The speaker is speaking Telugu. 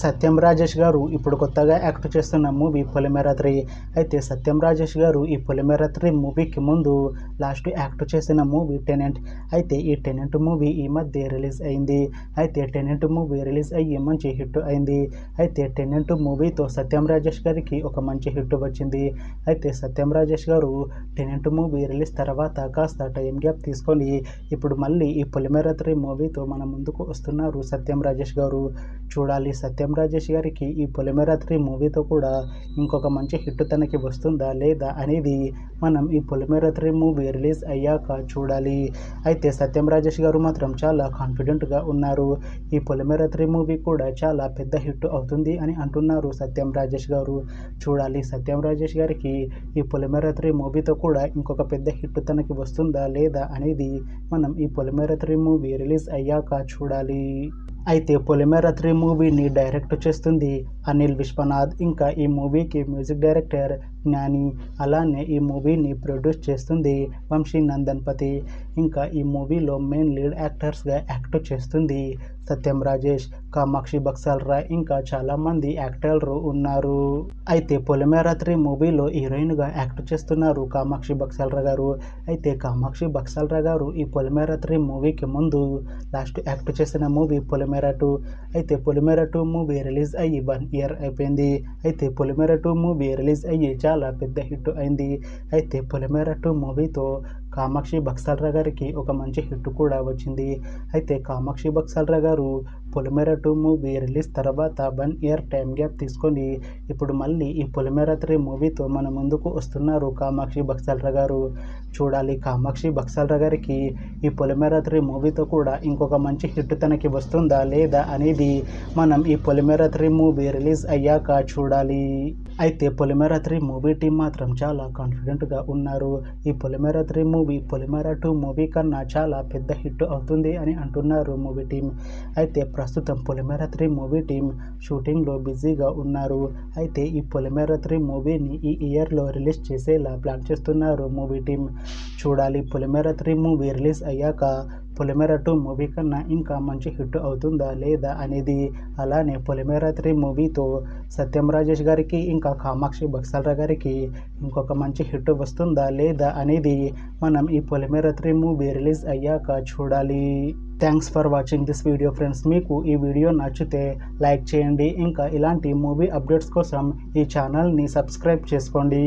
సత్యం రాజేష్ గారు ఇప్పుడు కొత్తగా యాక్ట్ చేస్తున్న మూవీ పొలిమేర 3. అయితే సత్యం రాజేష్ గారు ఈ పొలిమేర 3 మూవీకి ముందు లాస్ట్ యాక్ట్ చేసిన మూవీ టెనెంట్. అయితే ఈ టెనెంట్ మూవీ ఈ మధ్య రిలీజ్ అయింది. అయితే టెనెంట్ మూవీ రిలీజ్ అయ్యి మంచి హిట్ అయింది. అయితే టెనెంట్ మూవీతో సత్యం రాజేష్ గారికి ఒక మంచి హిట్ వచ్చింది. అయితే సత్యం రాజేష్ గారు టెనెంట్ మూవీ రిలీజ్ తర్వాత కాస్త టైం గ్యాప్ తీసుకొని ఇప్పుడు మళ్ళీ ఈ పొలిమేర 3 మూవీతో మన ముందుకు వస్తున్నారు సత్యం రాజేష్ గారు. చూడాలి సత్యం రాజేష్ గారికి ఈ పొలిమేర 3 మూవీతో కూడా ఇంకొక మంచి హిట్ తనకి వస్తుందా లేదా అనేది మనం ఈ పొలిమేర 3 మూవీ రిలీజ్ అయ్యాక చూడాలి. అయితే సత్యం రాజేష్ గారు మాత్రం చాలా కాన్ఫిడెంట్గా ఉన్నారు. ఈ పొలిమేర 3 మూవీ కూడా చాలా పెద్ద హిట్ అవుతుంది అని అంటున్నారు సత్యం రాజేష్ గారు. చూడాలి సత్యం రాజేష్ గారికి ఈ పొలిమేర 3 మూవీతో కూడా ఇంకొక పెద్ద హిట్ తనకి వస్తుందా లేదా అనేది మనం ఈ పొలిమేర 3 మూవీ రిలీజ్ అయ్యాక చూడాలి. అయితే పొలిమేర 3 మూవీని డైరెక్ట్ చేస్తుంది అనిల్ విశ్వనాథ్. ఇంకా ఈ మూవీకి మ్యూజిక్ డైరెక్టర్ జ్ఞాని. అలానే ఈ మూవీని ప్రొడ్యూస్ చేస్తుంది వంశీ నందన్పతి. ఇంకా ఈ మూవీలో మెయిన్ లీడ్ యాక్టర్స్గా యాక్ట్ చేస్తుంది సత్యం రాజేష్, కామాక్షి బక్సాల్రాయ్ ఇంకా చాలామంది యాక్టర్లు ఉన్నారు. అయితే పొలిమేర 3 మూవీలో హీరోయిన్గా యాక్ట్ చేస్తున్నారు కామాక్షి బక్సాల్రా గారు. అయితే కామాక్షి బక్సాల్రా గారు ఈ పొలిమేర 3 మూవీకి ముందు లాస్ట్ యాక్ట్ చేసిన మూవీ పొలిమేర 2. అయితే పొలిమేర 2 మూవీ రిలీజ్ అయ్యి 1 ఇయర్ అయిపోయింది. అయితే పొలిమేర 2 మూవీ రిలీజ్ అయ్యి చాలా పెద్ద హిట్ అయింది. అయితే పొలిమేర 2 మూవీతో కామాక్షి బక్సాల్రా గారికి ఒక మంచి హిట్ కూడా వచ్చింది. అయితే కామాక్షి బక్సాల్రా గారు పొలిమేర 2 మూవీ రిలీజ్ తర్వాత 1 ఇయర్ టైం గ్యాప్ తీసుకొని ఇప్పుడు మళ్ళీ ఈ పొలిమేర 3 మూవీతో మన ముందుకు వస్తున్నారు కామాక్షి బక్సాల్రా గారు. చూడాలి కామాక్షి బక్సాల్రా గారికి ఈ పొలిమేర 3 మూవీతో కూడా ఇంకొక మంచి హిట్ తనకి వస్తుందా లేదా అనేది మనం ఈ పొలిమేర 3 మూవీ రిలీజ్ అయ్యాక చూడాలి. అయితే పొలిమేర 3 మూవీ టీం మాత్రం చాలా కాన్ఫిడెంట్గా ఉన్నారు. ఈ పొలిమేర 3 మూవీ పొలిమేర 2 మూవీ కన్నా చాలా పెద్ద హిట్ అవుతుంది అని అంటున్నారు మూవీ టీం. అయితే ప్రస్తుతం పొలిమేర 3 మూవీ టీం షూటింగ్లో బిజీగా ఉన్నారు. అయితే ఈ పొలిమేర 3 మూవీని ఈ ఇయర్లో రిలీజ్ చేసేలా ప్లాన్ చేస్తున్నారు మూవీ టీం. చూడాలి పొలిమేర 3 మూవీ రిలీజ్ అయ్యాక పొలిమేర 2 మూవీ కన్నా ఇంకా మంచి హిట్ అవుతుందా లేదా అనేది. అలానే పొలిమేర 3 మూవీతో సత్యం రాజేష్ గారికి ఇంకా కామాక్షి బక్సాల్రా గారికి ఇంకొక మంచి హిట్ వస్తుందా లేదా అనేది మనం ఈ పొలిమేర 3 మూవీ రిలీజ్ అయ్యాక చూడాలి. Thanks for watching this video friends. మీకు ఈ వీడియో నచ్చితే లైక్ చేయండి. ఇంకా ఇలాంటి మూవీ అప్డేట్స్ కోసం ఈ ఛానల్ని సబ్స్క్రైబ్ చేసుకోండి.